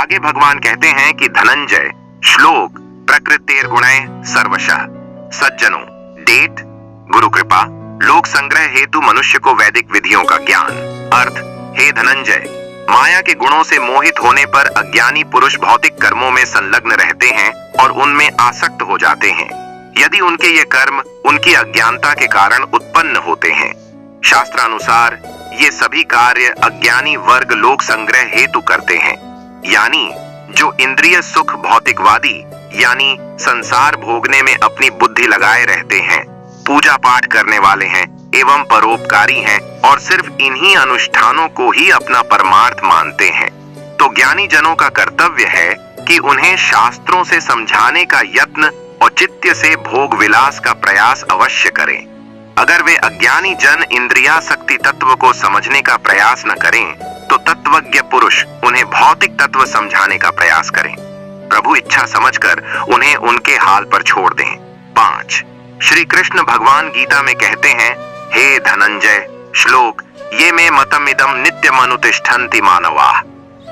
आगे भगवान कहते हैं कि धनंजय श्लोक प्रकृतेर गुणैः सर्वशः सज्जनों डेट गुरु कृपा लोक संग्रह हेतु मनुष्य को वैदिक विधियों का ज्ञान। अर्थ, हे धनंजय, माया के गुणों से मोहित होने पर अज्ञानी पुरुष भौतिक कर्मों में संलग्न रहते हैं और उनमें आसक्त हो जाते हैं। यदि उनके ये कर्म उनकी अज्ञानता के कारण उत्पन्न होते हैं। शास्त्रानुसार ये सभी कार्य अज्ञानी वर्ग लोक संग्रह हेतु करते हैं, यानी जो इंद्रिय सुख भौतिकवादी यानी संसार भोगने में अपनी बुद्धि लगाए रहते हैं, पूजा पाठ करने वाले हैं एवं परोपकारी हैं और सिर्फ इन्हीं अनुष्ठानों को ही अपना परमार्थ मानते हैं, तो ज्ञानी जनों का कर्तव्य है कि उन्हें शास्त्रों से समझाने का यत्न औचित्य से भोग विलास का प्रयास अवश्य करें। अगर वे अज्ञानी जन इंद्रियासक्ति तत्व को समझने का प्रयास न करें तो तत्वज्ञ पुरुष उन्हें भौतिक तत्व समझाने का प्रयास करें। प्रभु इच्छा समझकर उन्हें उनके हाल पर छोड़ दें। 5. श्री कृष्ण भगवान गीता में कहते हैं, हे धनंजय श्लोक ये मे मतमिदं नित्यमनुतिष्ठन्ति मानवाः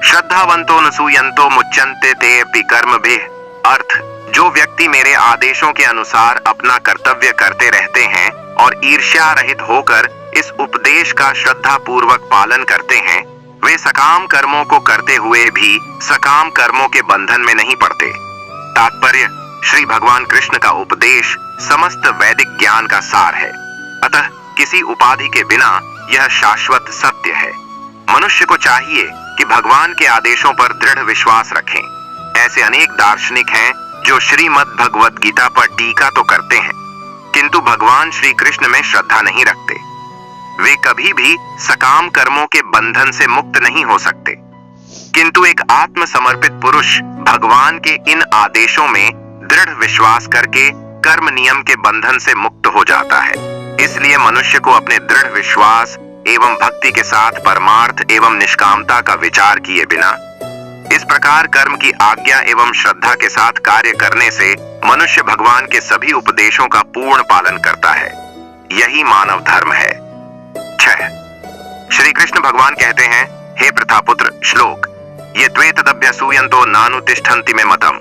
श्रद्धावंतो न सूयन्तो मुच्यन्ते ते अपि कर्मभिः। अर्थ, जो व्यक्ति मेरे आदेशों के अनुसार अपना कर्तव्य करते रहते हैं और ईर्ष्या रहित होकर इस उपदेश का श्रद्धा पूर्वक पालन करते हैं, वे सकाम कर्मों को करते हुए भी सकाम कर्मों के बंधन में नहीं पड़ते। तात्पर्य, श्री भगवान कृष्ण का उपदेश समस्त वैदिक ज्ञान का सार है, अतः किसी उपाधि के बिना यह शाश्वत सत्य है। मनुष्य को चाहिए कि भगवान के आदेशों पर दृढ़ विश्वास रखें। ऐसे अनेक दार्शनिक हैं जो श्रीमद् भगवद गीता पर टीका तो करते हैं किंतु भगवान श्री कृष्ण में श्रद्धा नहीं रखते। वे कभी भी सकाम कर्मों के बंधन से मुक्त नहीं हो सकते, किंतु एक आत्म समर्पित पुरुष भगवान के इन आदेशों में दृढ़ विश्वास करके कर्म नियम के बंधन से मुक्त हो जाता है। इसलिए मनुष्य को अपने दृढ़ विश्वास एवं भक्ति के साथ परमार्थ एवं निष्कामता का विचार किए बिना इस प्रकार कर्म की आज्ञा एवं श्रद्धा के साथ कार्य करने से मनुष्य भगवान के सभी उपदेशों का पूर्ण पालन करता है। यही मानव धर्म है। 6. श्री कृष्ण भगवान कहते हैं, हे प्रथापुत्र श्लोक ये त्वेतदभ्यसूयन्तो नानुतिष्ठन्ति मे मतम्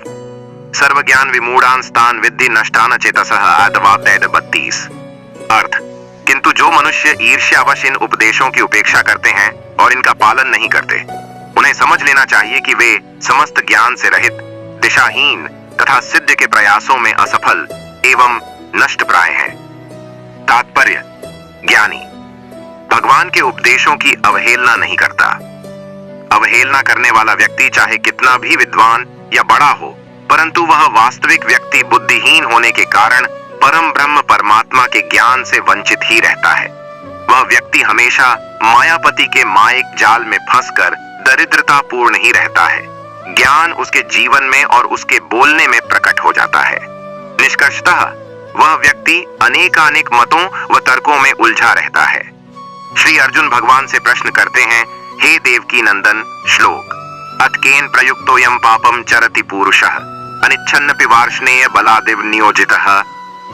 सर्वज्ञान विमूढ़ान स्थान विद्धि नष्टान चेतसः आत्माव्यय 32। अर्थ, किंतु जो मनुष्य ईर्ष्यावश इन उपदेशों की उपेक्षा करते हैं और इनका पालन नहीं करते, उन्हें समझ लेना चाहिए कि वे समस्त ज्ञान से रहित, दिशाहीन तथा सिद्ध के प्रयासों में असफल एवं नष्ट प्राय हैं। तात्पर्य, ज्ञानी भगवान के उपदेशों की अवहेलना नहीं करता। अवहेलना करने वाला व्यक्ति चाहे कितना भी विद्वान या बड़ा हो, परंतु वह वास्तविक व्यक्ति बुद्धिहीन होने के कारण परम ब्रह्म परमात्मा के ज्ञान से वंचित ही रहता है। वह व्यक्ति हमेशा मायापति के मायिक जाल में फंसकर दरिद्रता पूर्ण ही रहता है। ज्ञान उसके जीवन में और उसके बोलने में प्रकट हो जाता है। निष्कर्षतः वह व्यक्ति अनेकानेक मतों व तर्कों में उलझा रहता है। श्री अर्जुन भगवान से प्रश्न करते हैं, हे देवकी नंदन श्लोक अतकेन प्रयुक्तोयम पापम चरति पूरुषः अनिच्छन्नपि वार्ष्णेय बलादिव नियोजितः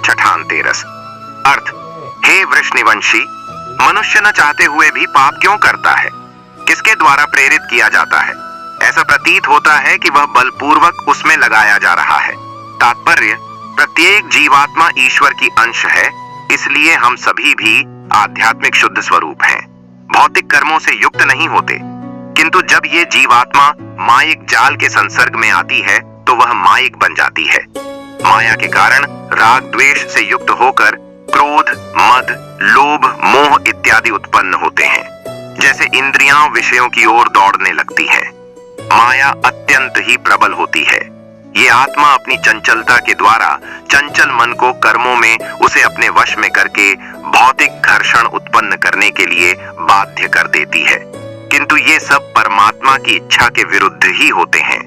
6 अर्थ, हे वृषनिवंशी, मनुष्य न चाहते हुए भी पाप क्यों करता है? किसके द्वारा प्रेरित किया जाता है? ऐसा प्रतीत होता है कि वह बलपूर्वक उसमें लगाया जा रहा है। तात्पर्य, प्रत्येक जीवात्मा ईश्वर की अंश है, इसलिए हम सभी भी आध्यात्मिक शुद्ध स्वरूप हैं, भौतिक कर्मों से युक्त नहीं होते। किंतु जब ये जीवात्मा मायिक जाल के संसर्ग में आती है तो वह मायिक बन जाती है। माया के कारण राग द्वेष से युक्त होकर क्रोध, मद, लोभ, मोह इत्यादि उत्पन्न होते हैं। जैसे इंद्रियां विषयों की ओर दौड़ने लगती हैं। माया अत्यंत ही प्रबल होती है। ये आत्मा अपनी चंचलता के द्वारा चंचल मन को कर्मों में उसे अपने वश में करके भौतिक घर्षण उत्पन्न करने के लिए बाध्य कर देती है। किंतु ये सब परमात्मा की इच्छा के विरुद्ध ही होते हैं।